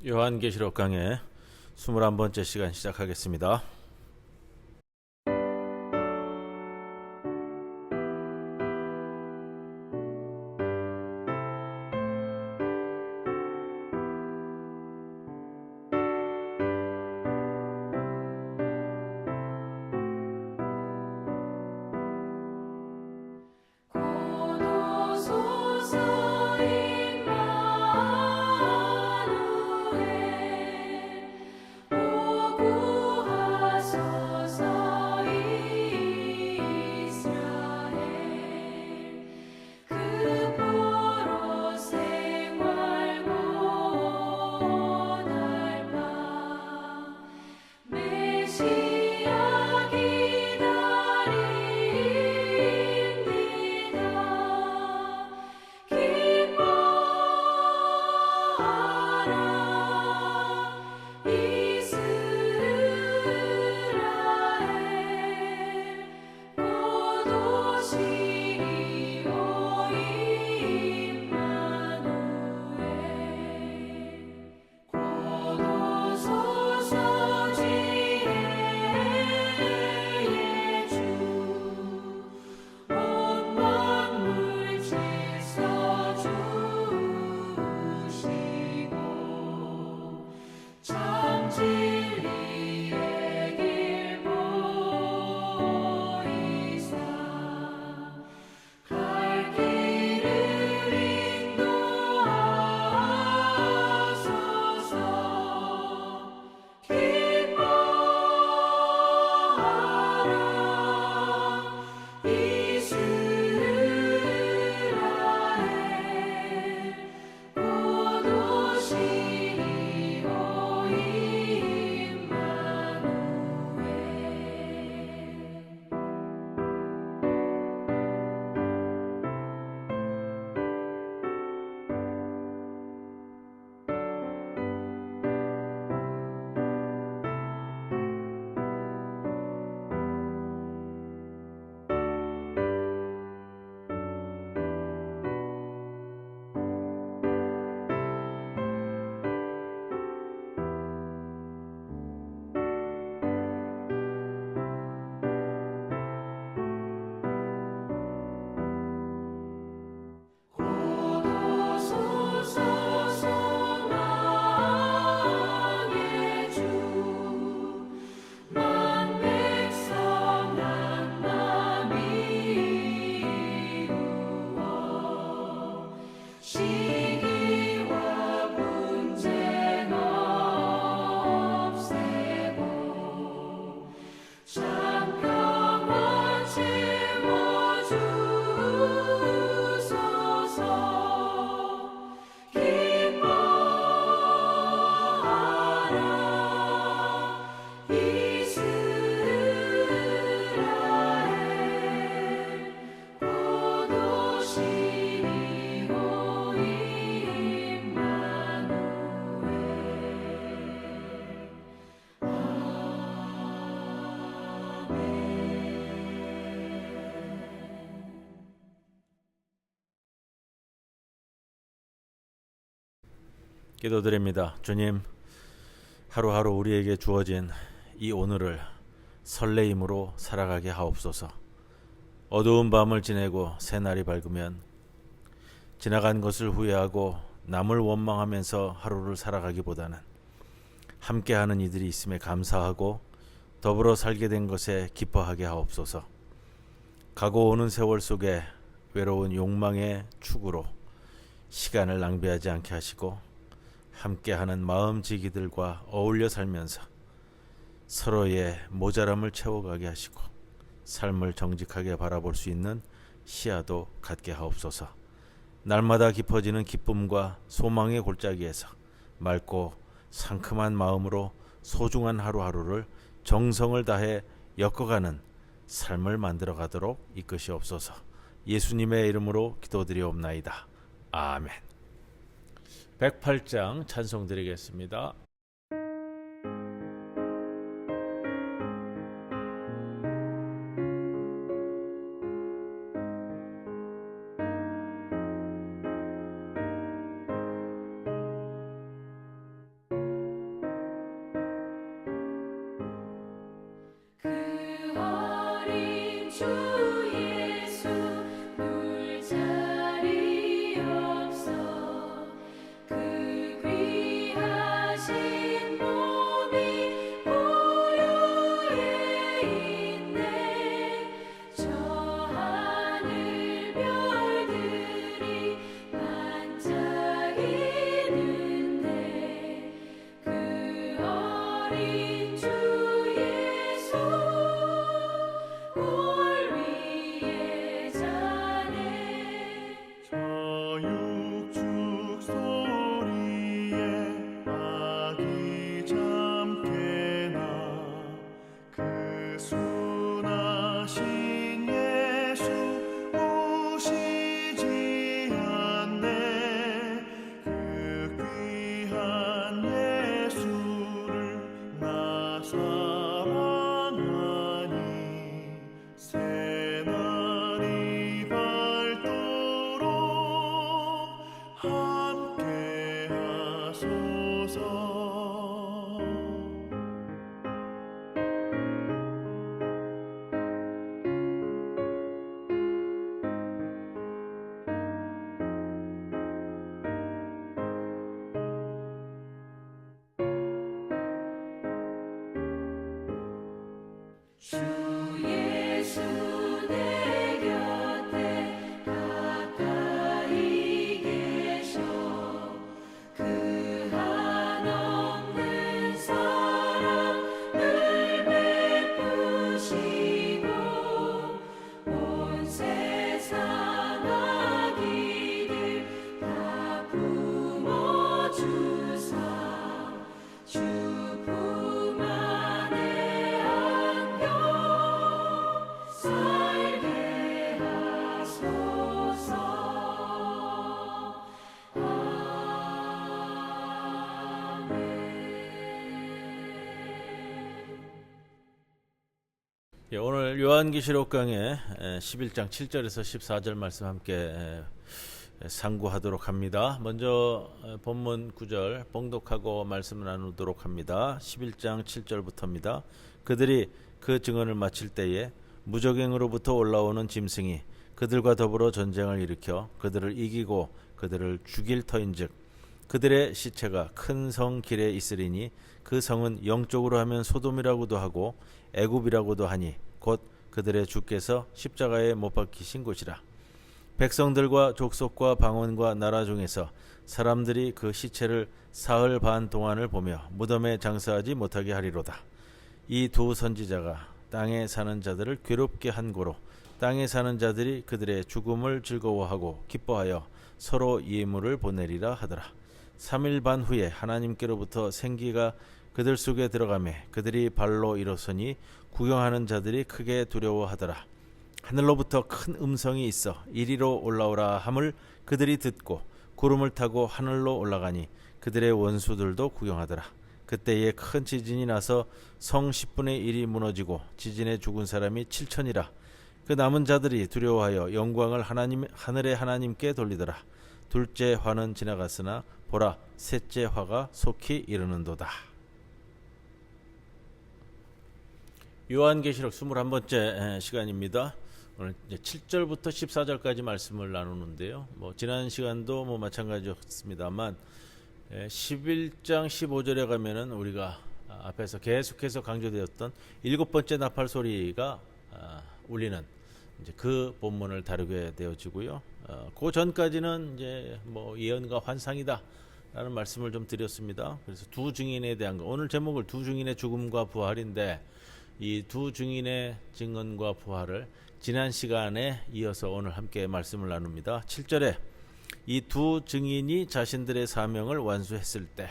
요한계시록 강의 21번째 시간 시작하겠습니다. 기도드립니다. 주님, 하루하루 우리에게 주어진 이 오늘을 설레임으로 살아가게 하옵소서. 어두운 밤을 지내고 새날이 밝으면 지나간 것을 후회하고 남을 원망하면서 하루를 살아가기보다는 함께하는 이들이 있음에 감사하고 더불어 살게 된 것에 기뻐하게 하옵소서. 가고 오는 세월 속에 외로운 욕망의 축으로 시간을 낭비하지 않게 하시고 함께하는 마음지기들과 어울려 살면서 서로의 모자람을 채워가게 하시고 삶을 정직하게 바라볼 수 있는 시야도 갖게 하옵소서. 날마다 깊어지는 기쁨과 소망의 골짜기에서 맑고 상큼한 마음으로 소중한 하루하루를 정성을 다해 엮어가는 삶을 만들어가도록 이끄시옵소서. 예수님의 이름으로 기도드리옵나이다. 아멘. 108장 찬송 드리겠습니다. 주 예수 내 곁에 가까이 계셔 그 한없는 사랑을 베푸시고 온 세상 악이들 다 품어주사 주품 안에 살게 하소서. 예, 오늘 요한계시록 강의 11장 7절에서 14절 말씀 함께 상고하도록 합니다. 먼저 본문 9절 봉독하고 말씀을 나누도록 합니다. 11장 7절부터입니다. 그들이 그 증언을 마칠 때에 무적행으로부터 올라오는 짐승이 그들과 더불어 전쟁을 일으켜 그들을 이기고 그들을 죽일 터인즉 그들의 시체가 큰 성 길에 있으리니 그 성은 영적으로 하면 소돔이라고도 하고 애굽이라고도 하니 곧 그들의 주께서 십자가에 못 박히신 곳이라. 백성들과 족속과 방언과 나라 중에서 사람들이 그 시체를 사흘 반 동안을 보며 무덤에 장사하지 못하게 하리로다. 이 두 선지자가 땅에 사는 자들을 괴롭게 한 고로 땅에 사는 자들이 그들의 죽음을 즐거워하고 기뻐하여 서로 예물을 보내리라 하더라. 3일 반 후에 하나님께로부터 생기가 그들 속에 들어가매 그들이 발로 일어서니 구경하는 자들이 크게 두려워하더라. 하늘로부터 큰 음성이 있어 이리로 올라오라 함을 그들이 듣고 구름을 타고 하늘로 올라가니 그들의 원수들도 구경하더라. 그때에 큰 지진이 나서 성 10분의 1이 무너지고 지진에 죽은 사람이 7천이라. 그 남은 자들이 두려워하여 영광을 하늘의 하나님께 돌리더라. 둘째 화는 지나갔으나 보라 셋째 화가 속히 이르는도다. 요한계시록 21번째 시간입니다. 오늘 이제 7절부터 14절까지 말씀을 나누는데요. 지난 시간도 마찬가지였습니다만 11장 15절에 가면은 우리가 앞에서 계속해서 강조되었던 7번째 나팔 소리가 울리는 이제 그 본문을 다루게 되어지고요. 그 전까지는 이제 예언과 환상이다라는 말씀을 좀 드렸습니다. 그래서 두 증인에 대한 거, 오늘 제목을 두 증인의 죽음과 부활인데 이 두 증인의 증언과 부활을 지난 시간에 이어서 오늘 함께 말씀을 나눕니다. 7절에 이 두 증인이 자신들의 사명을 완수했을 때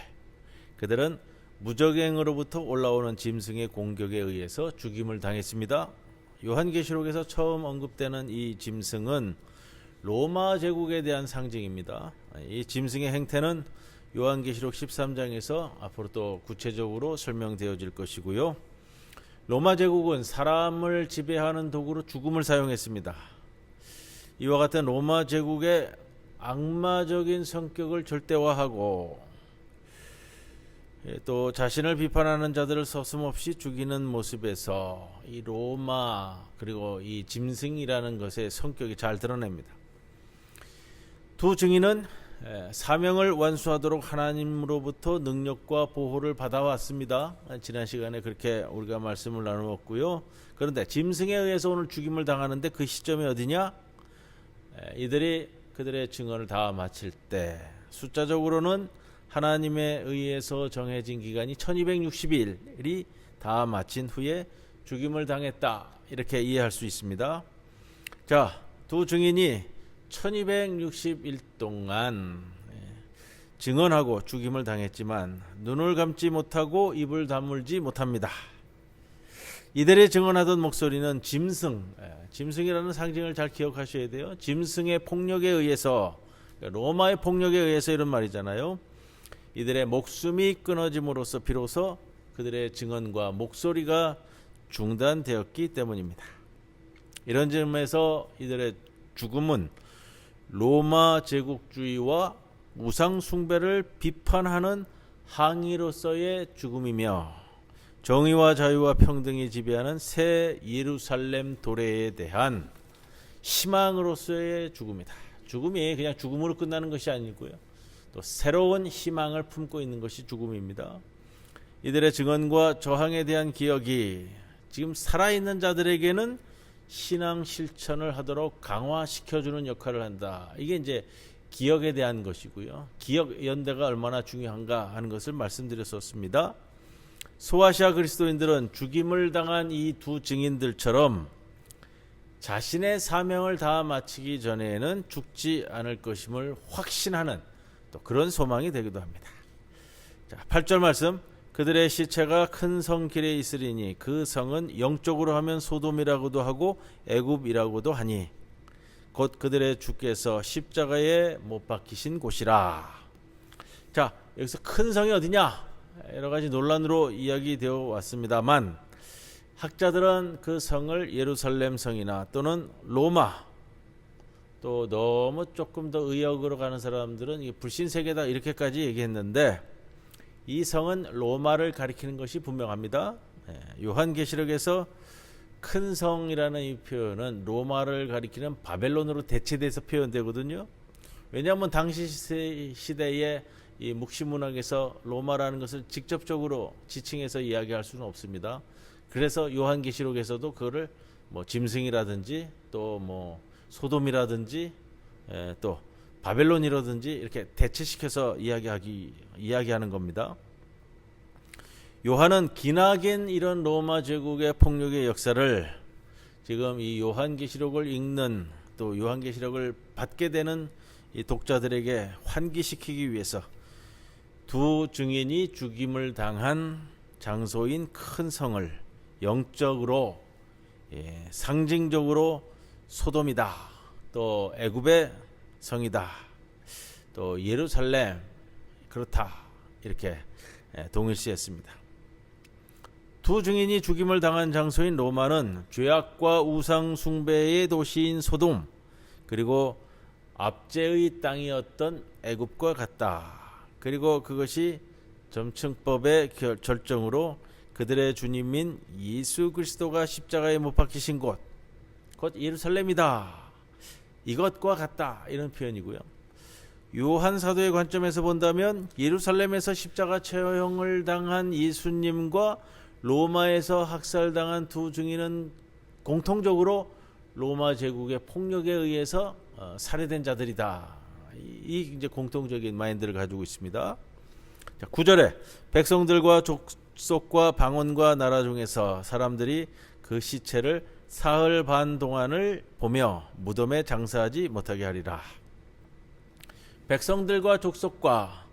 그들은 무적행으로부터 올라오는 짐승의 공격에 의해서 죽임을 당했습니다. 요한계시록에서 처음 언급되는 이 짐승은 로마 제국에 대한 상징입니다. 이 짐승의 행태는 요한계시록 13장에서 앞으로 또 구체적으로 설명되어질 것이고요. 로마 제국은 사람을 지배하는 도구로 죽음을 사용했습니다. 이와 같은 로마 제국의 악마적인 성격을 절대화하고 또 자신을 비판하는 자들을 서슴없이 죽이는 모습에서 이 로마 그리고 이 짐승이라는 것의 성격이 잘 드러냅니다. 두 증인은 사명을 완수하도록 하나님으로부터 능력과 보호를 받아왔습니다. 지난 시간에 그렇게 우리가 말씀을 나누었고요. 그런데 짐승에 의해서 오늘 죽임을 당하는데 그 시점이 어디냐? 이들이 그들의 증언을 다 마칠 때 숫자적으로는 하나님에 의해서 정해진 기간이 1260일이 다 마친 후에 죽임을 당했다. 이렇게 이해할 수 있습니다. 자, 두 증인이 1260일 동안 증언하고 죽임을 당했지만 눈을 감지 못하고 입을 다물지 못합니다. 이들의 증언하던 목소리는 짐승이라는 상징을 잘 기억하셔야 돼요. 짐승의 폭력에 의해서, 로마의 폭력에 의해서 이런 말이잖아요. 이들의 목숨이 끊어짐으로써 비로소 그들의 증언과 목소리가 중단되었기 때문입니다. 이런 점에서 이들의 죽음은 로마 제국주의와 우상 숭배를 비판하는 항의로서의 죽음이며 정의와 자유와 평등이 지배하는 새 예루살렘 도래에 대한 희망으로서의 죽음이다. 죽음이 그냥 죽음으로 끝나는 것이 아니고요. 또 새로운 희망을 품고 있는 것이 죽음입니다. 이들의 증언과 저항에 대한 기억이 지금 살아있는 자들에게는 신앙 실천을 하도록 강화시켜주는 역할을 한다. 이게 이제 기억에 대한 것이고요. 기억 연대가 얼마나 중요한가 하는 것을 말씀드렸었습니다. 소아시아 그리스도인들은 죽임을 당한 이 두 증인들처럼 자신의 사명을 다 마치기 전에는 죽지 않을 것임을 확신하는 또 그런 소망이 되기도 합니다. 자, 8절 말씀. 그들의 시체가 큰 성 길에 있으리니 그 성은 영적으로 하면 소돔이라고도 하고 애굽이라고도 하니 곧 그들의 주께서 십자가에 못 박히신 곳이라. 자, 여기서 큰 성이 어디냐? 여러 가지 논란으로 이야기되어 왔습니다만 학자들은 그 성을 예루살렘 성이나 또는 로마, 또 너무 조금 더 의역으로 가는 사람들은 이게 불신세계다 이렇게까지 얘기했는데 이 성은 로마를 가리키는 것이 분명합니다. 요한계시록에서 큰 성이라는 이 표현은 로마를 가리키는 바벨론으로 대체돼서 표현되거든요. 왜냐하면 당시 시대에 이 묵시문학에서 로마라는 것을 직접적으로 지칭해서 이야기할 수는 없습니다. 그래서 요한계시록에서도 그거를 뭐 짐승이라든지 또 뭐 소돔이라든지 또 바벨론이라든지 이렇게 대체시켜서 이야기하는 겁니다. 요한은 기나긴 이런 로마 제국의 폭력의 역사를 지금 이 요한계시록을 읽는 또 요한계시록을 받게 되는 이 독자들에게 환기시키기 위해서 두 증인이 죽임을 당한 장소인 큰 성을 영적으로 상징적으로 소돔이다, 또 애굽의 성이다, 또 예루살렘 그렇다 이렇게 동일시했습니다. 두 증인이 죽임을 당한 장소인 로마는 죄악과 우상 숭배의 도시인 소돔 그리고 압제의 땅이었던 애굽과 같다. 그리고 그것이 점층법의 절정으로 그들의 주님인 예수 그리스도가 십자가에 못 박히신 곳, 곧 예루살렘이다. 이것과 같다. 이런 표현이고요. 요한 사도의 관점에서 본다면 예루살렘에서 십자가 처형을 당한 예수님과 로마에서 학살당한 두 증인은 공통적으로 로마 제국의 폭력에 의해서 살해된 자들이다. 이 이제 공통적인 마인드를 가지고 있습니다. 자, 9절에 백성들과 족속과 방언과 나라 중에서 사람들이 그 시체를 사흘 반 동안을 보며 무덤에 장사하지 못하게 하리라. 백성들과 족속과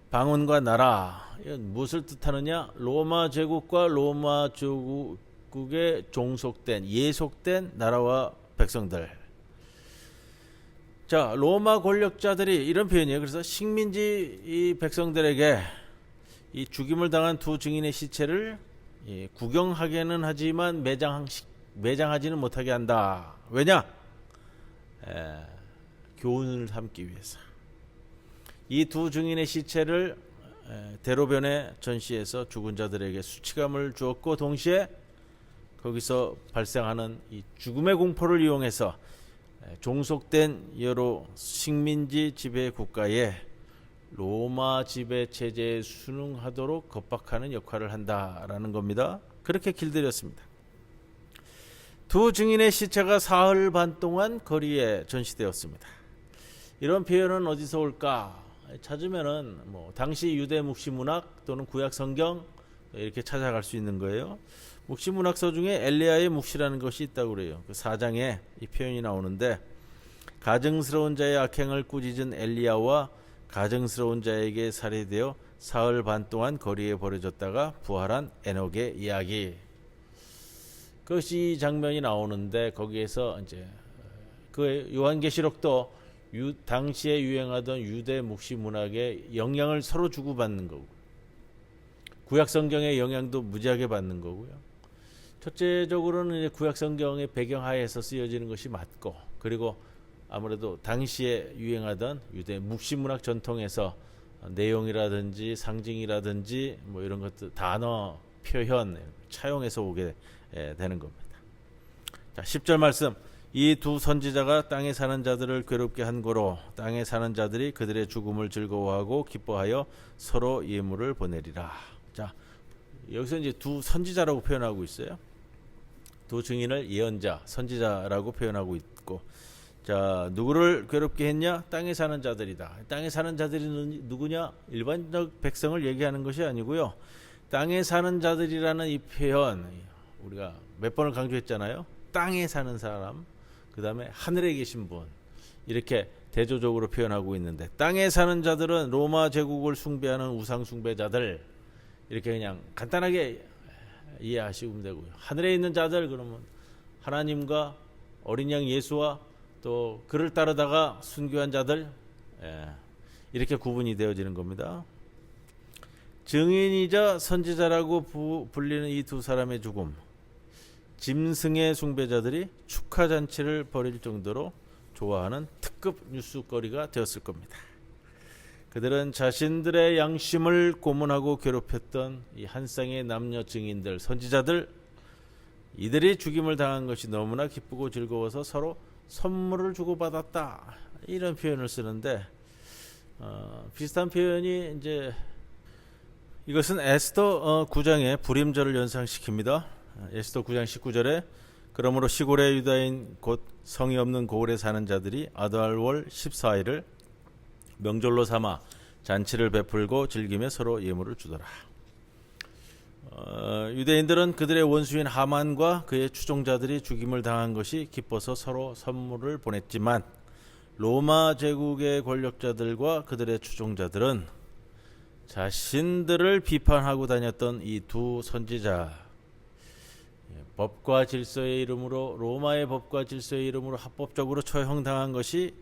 방언과 나라, 이건 무엇을 뜻하느냐? 로마 제국과 로마 제국에 종속된 예속된 나라와 백성들. 자, 로마 권력자들이 이런 표현이에요. 그래서 식민지 이 백성들에게 이 죽임을 당한 두 증인의 시체를 구경하게는 하지만 매장하지는 못하게 한다. 왜냐? 교훈을 삼기 위해서. 이 두 증인의 시체를 대로변에 전시해서 죽은 자들에게 수치감을 주었고 동시에 거기서 발생하는 이 죽음의 공포를 이용해서 종속된 여러 식민지 지배 국가에 로마 지배 체제에 순응하도록 겁박하는 역할을 한다라는 겁니다. 그렇게 길들였습니다. 두 증인의 시체가 사흘 반 동안 거리에 전시되었습니다. 이런 표현은 어디서 올까? 찾으면은 뭐 당시 유대 묵시 문학 또는 구약 성경 이렇게 찾아갈 수 있는 거예요. 묵시 문학서 중에 엘리야의 묵시라는 것이 있다고 그래요. 그 4장에 이 표현이 나오는데, 가증스러운 자의 악행을 꾸짖은 엘리야와 가증스러운 자에게 살해되어 사흘 반 동안 거리에 버려졌다가 부활한 에녹의 이야기. 그것이 장면이 나오는데, 거기에서 이제 그 요한계시록도 당시에 유행하던 유대 묵시 문학의 영향을 서로 주고받는 거고, 구약 성경의 영향도 무지하게 받는 거고요. 첫째적으로는 이제 구약 성경의 배경하에서 쓰여지는 것이 맞고, 그리고 아무래도 당시에 유행하던 유대 묵시 문학 전통에서 내용이라든지 상징이라든지 뭐 이런 것들, 단어, 표현 차용해서 오게 되는 겁니다. 자, 10절 말씀. 이 두 선지자가 땅에 사는 자들을 괴롭게 한 고로 땅에 사는 자들이 그들의 죽음을 즐거워하고 기뻐하여 서로 예물을 보내리라. 자, 여기서 이제 두 선지자라고 표현하고 있어요. 두 증인을 예언자, 선지자라고 표현하고 있고, 자, 누구를 괴롭게 했냐? 땅에 사는 자들이다. 땅에 사는 자들이 누구냐? 일반적 백성을 얘기하는 것이 아니고요. 땅에 사는 자들이라는 이 표현, 우리가 몇 번을 강조했잖아요. 땅에 사는 사람, 그 다음에 하늘에 계신 분, 이렇게 대조적으로 표현하고 있는데, 땅에 사는 자들은 로마 제국을 숭배하는 우상 숭배자들, 이렇게 그냥 간단하게 이해하시면 되고요. 하늘에 있는 자들, 그러면 하나님과 어린 양 예수와 또 그를 따르다가 순교한 자들, 이렇게 구분이 되어지는 겁니다. 증인이자 선지자라고 불리는 이 두 사람의 죽음, 짐승의 숭배자들이 축하잔치를 벌일 정도로 좋아하는 특급 뉴스거리가 되었을 겁니다. 그들은 자신들의 양심을 고문하고 괴롭혔던 이 한 쌍의 남녀 증인들, 선지자들, 이들이 죽임을 당한 것이 너무나 기쁘고 즐거워서 서로 선물을 주고받았다, 이런 표현을 쓰는데, 비슷한 표현이 이제 이것은 에스더 9장의 불임절을 연상시킵니다. 에스더 9장 19절에 그러므로 시골의 유다인 곧 성이 없는 고을에 사는 자들이 아달월 14일을 명절로 삼아 잔치를 베풀고 즐기며 서로 예물을 주더라. 유대인들은 그들의 원수인 하만과 그의 추종자들이 죽임을 당한 것이 기뻐서 서로 선물을 보냈지만, 로마 제국의 권력자들과 그들의 추종자들은 자신들을 비판하고 다녔던 이 두 선지자, 법과 질서의 이름으로, 로마의 법과 질서의 이름으로 합법적으로 처형당한 것이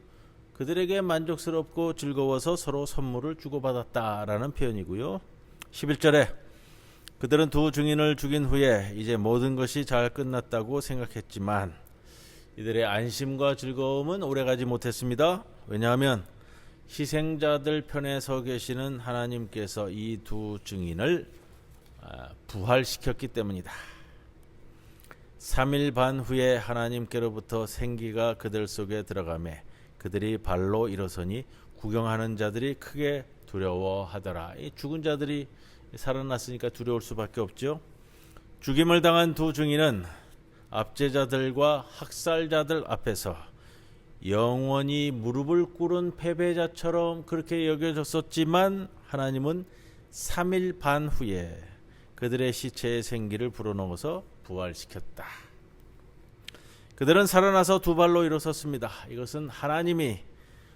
그들에게 만족스럽고 즐거워서 서로 선물을 주고받았다라는 표현이고요. 11절에 그들은 두 증인을 죽인 후에 이제 모든 것이 잘 끝났다고 생각했지만 이들의 안심과 즐거움은 오래가지 못했습니다. 왜냐하면 희생자들 편에 서 계시는 하나님께서 이 두 증인을 부활시켰기 때문이다. 3일 반 후에 하나님께로부터 생기가 그들 속에 들어가매 그들이 발로 일어서니 구경하는 자들이 크게 두려워하더라. 이 죽은 자들이 살아났으니까 두려울 수밖에 없죠. 죽임을 당한 두 증인은 압제자들과 학살자들 앞에서 영원히 무릎을 꿇은 패배자처럼 그렇게 여겨졌었지만, 하나님은 3일 반 후에 그들의 시체의 생기를 불어넣어서 부활시켰다. 그들은 살아나서 두 발로 일어섰습니다. 이것은 하나님이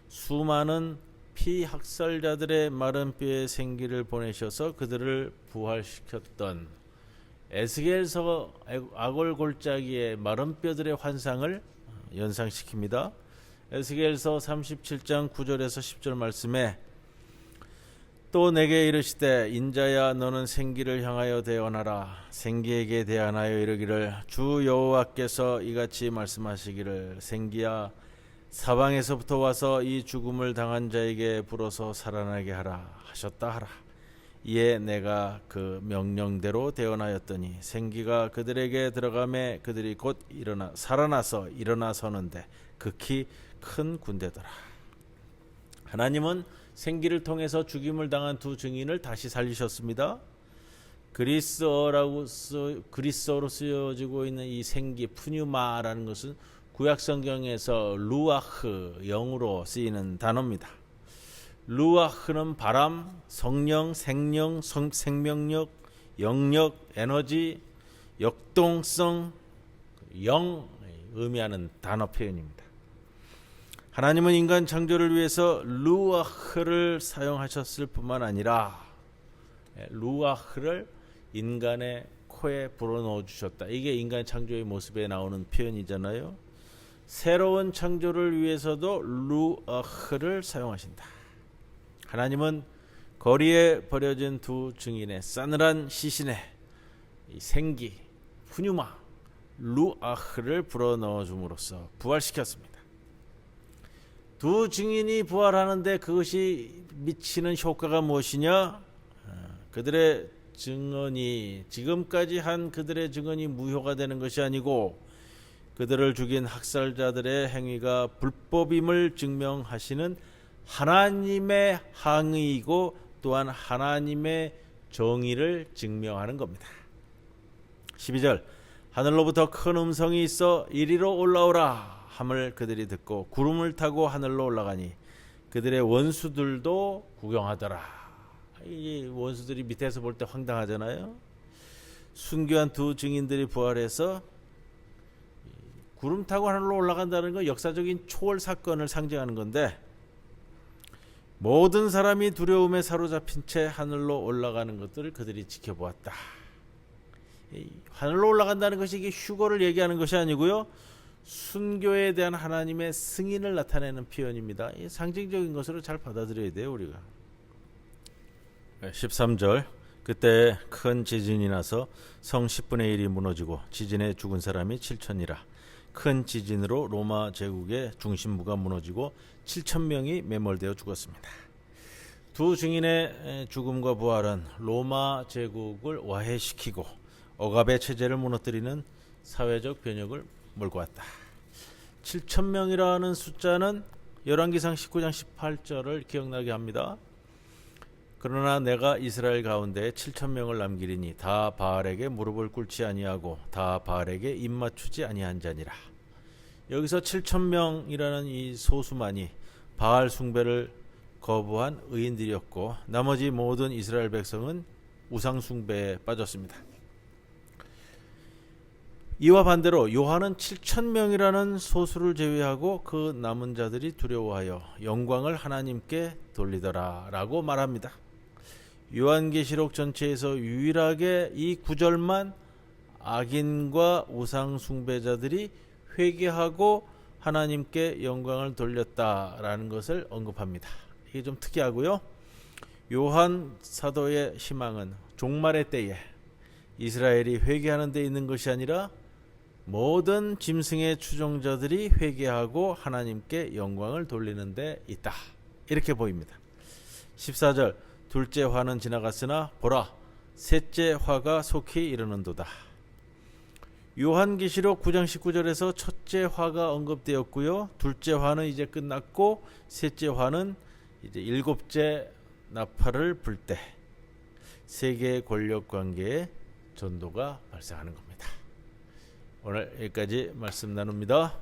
수많은 피학살자들의 마른 뼈에 생기를 보내셔서 그들을 부활시켰던 에스겔서 아골골짜기의 마른 뼈들의 환상을 연상시킵니다. 에스겔서 37장 9절에서 10절 말씀에 또 내게 이르시되 인자야 너는 생기를 향하여 대언하라. 생기에게 대언하여 이르기를 주 여호와께서 이같이 말씀하시기를 생기야 사방에서부터 와서 이 죽음을 당한 자에게 불어서 살아나게 하라 하셨다 하라. 이에 내가 그 명령대로 대언하였더니 생기가 그들에게 들어가매 그들이 곧 살아나서 일어나 서는데 극히 큰 군대더라. 하나님은 생기를 통해서 죽임을 당한 두 증인을 다시 살리셨습니다. 그리스어로 쓰여지고 있는 이 생기, 푸뉴마라는 것은 구약 성경에서 루아흐, 영으로 쓰이는 단어입니다. 루아흐는 바람, 성령, 생명, 생명력, 영력, 에너지, 역동성, 영 의미하는 단어 표현입니다. 하나님은 인간 창조를 위해서 루아흐를 사용하셨을 뿐만 아니라 루아흐를 인간의 코에 불어넣어 주셨다. 이게 인간 창조의 모습에 나오는 표현이잖아요. 새로운 창조를 위해서도 루아흐를 사용하신다. 하나님은 거리에 버려진 두 증인의 싸늘한 시신에 생기, 푸뉴마, 루아흐를 불어넣어 줌으로써 부활시켰습니다. 두 증인이 부활하는데 그것이 미치는 효과가 무엇이냐? 그들의 증언이 지금까지 한 그들의 증언이 무효가 되는 것이 아니고 그들을 죽인 학살자들의 행위가 불법임을 증명하시는 하나님의 항의이고 또한 하나님의 정의를 증명하는 겁니다. 12절 하늘로부터 큰 음성이 있어 이리로 올라오라 함을 그들이 듣고 구름을 타고 하늘로 올라가니 그들의 원수들도 구경하더라. 이 원수들이 밑에서 볼 때 황당하잖아요. 순교한 두 증인들이 부활해서 구름 타고 하늘로 올라간다는 건 역사적인 초월 사건을 상징하는 건데 모든 사람이 두려움에 사로잡힌 채 하늘로 올라가는 것들을 그들이 지켜보았다. 하늘로 올라간다는 것이 이게 휴거를 얘기하는 것이 아니고요. 순교에 대한 하나님의 승인을 나타내는 표현입니다. 상징적인 것으로 잘 받아들여야 돼요, 우리가. 13절 그때 큰 지진이 나서 성 10분의 1이 무너지고 지진에 죽은 사람이 7천이라. 큰 지진으로 로마 제국의 중심부가 무너지고 7천 명이 매몰되어 죽었습니다. 두 증인의 죽음과 부활은 로마 제국을 와해시키고 억압의 체제를 무너뜨리는 사회적 변혁을 몰고 왔다. 7천 명이라는 숫자는 열왕기상 19장 18절을 기억나게 합니다. 그러나 내가 이스라엘 가운데 7천 명을 남기리니 다 바알에게 무릎을 꿇지 아니하고 다 바알에게 입맞추지 아니한 자니라. 여기서 7천 명이라는 이 소수만이 바알 숭배를 거부한 의인들이었고 나머지 모든 이스라엘 백성은 우상 숭배에 빠졌습니다. 이와 반대로 요한은 7천 명이라는 소수를 제외하고 그 남은 자들이 두려워하여 영광을 하나님께 돌리더라라고 말합니다. 요한계시록 전체에서 유일하게 이 구절만 악인과 우상 숭배자들이 회개하고 하나님께 영광을 돌렸다라는 것을 언급합니다. 이게 좀 특이하고요. 요한 사도의 희망은 종말의 때에 이스라엘이 회개하는 데 있는 것이 아니라 모든 짐승의 추종자들이 회개하고 하나님께 영광을 돌리는 데 있다. 이렇게 보입니다. 14절 둘째 화는 지나갔으나 보라 셋째 화가 속히 이르는도다. 요한계시록 9장 19절에서 첫째 화가 언급되었고요. 둘째 화는 이제 끝났고 셋째 화는 이제 일곱째 나팔을 불 때 세계의 권력 관계에 전도가 발생하는 겁니다. 오늘 여기까지 말씀 나눕니다.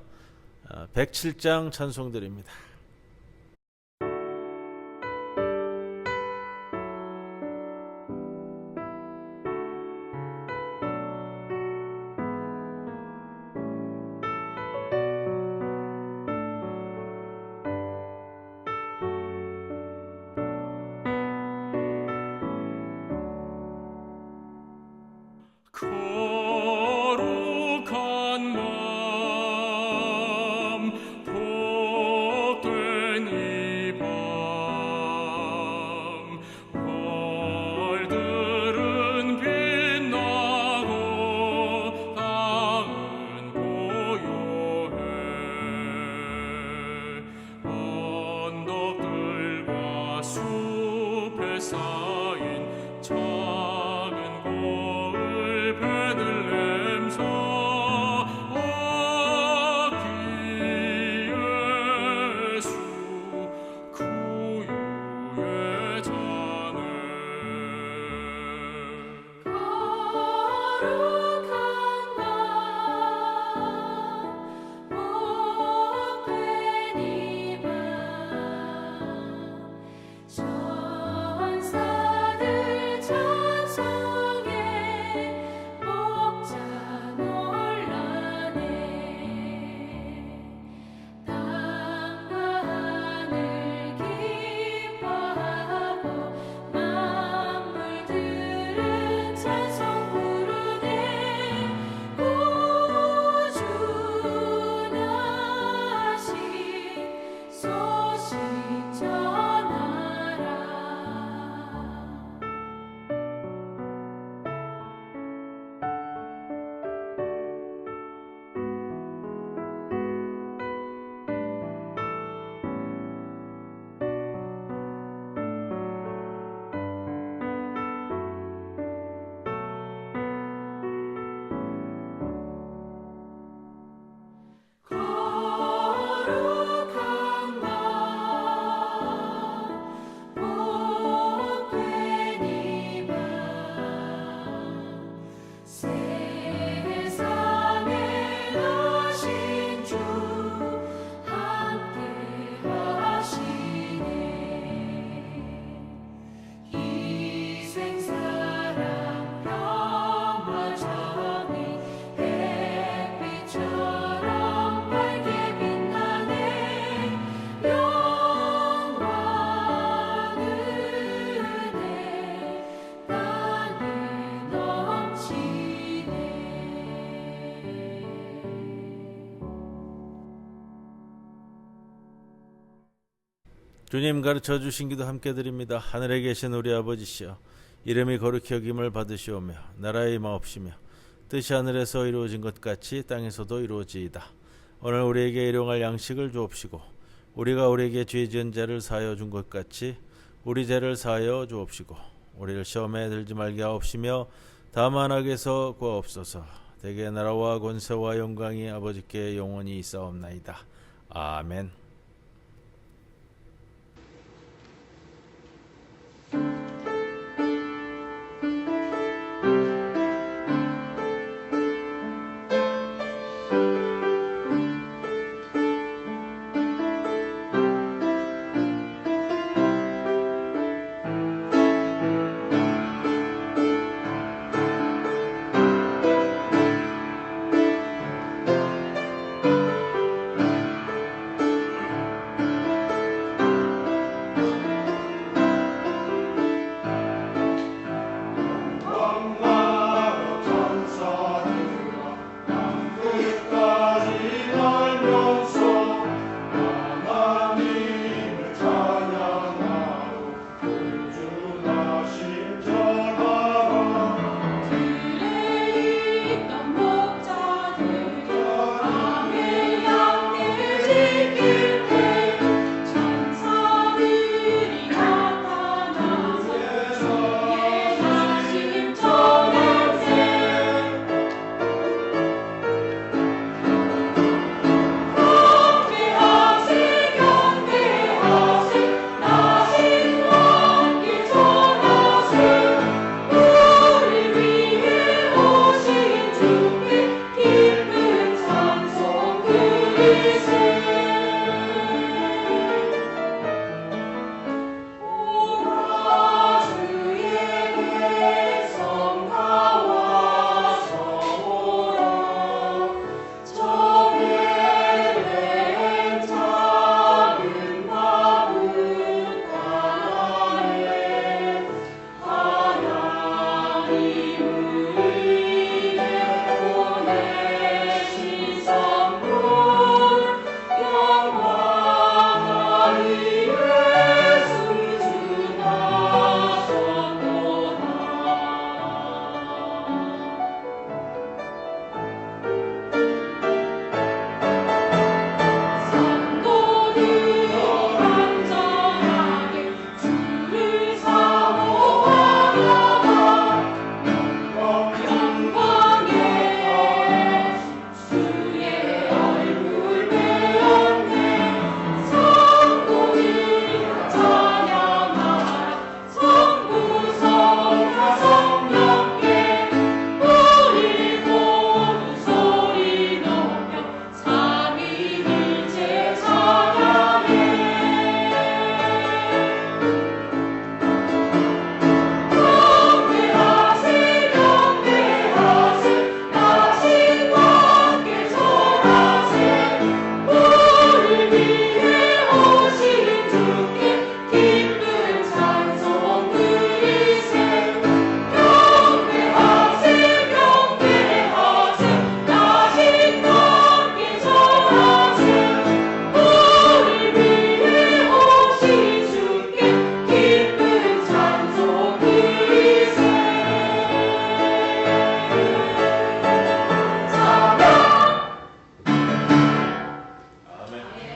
107장 찬송드립니다. 거룩한 마음 복될 주님 가르쳐 주신 기도 함께 드립니다. 하늘에 계신 우리 아버지시여, 이름이 거룩히 여김을 받으시오며 나라의 임하옵시며 뜻이 하늘에서 이루어진 것 같이 땅에서도 이루어지이다. 오늘 우리에게 일용할 양식을 주옵시고 우리가 우리에게 죄 지은 자를 사하여 준 것 같이 우리 죄를 사하여 주옵시고 우리를 시험에 들지 말게 하옵시며 다만 악에서 구하옵소서. 대개 나라와 권세와 영광이 아버지께 영원히 있사옵나이다. 아멘.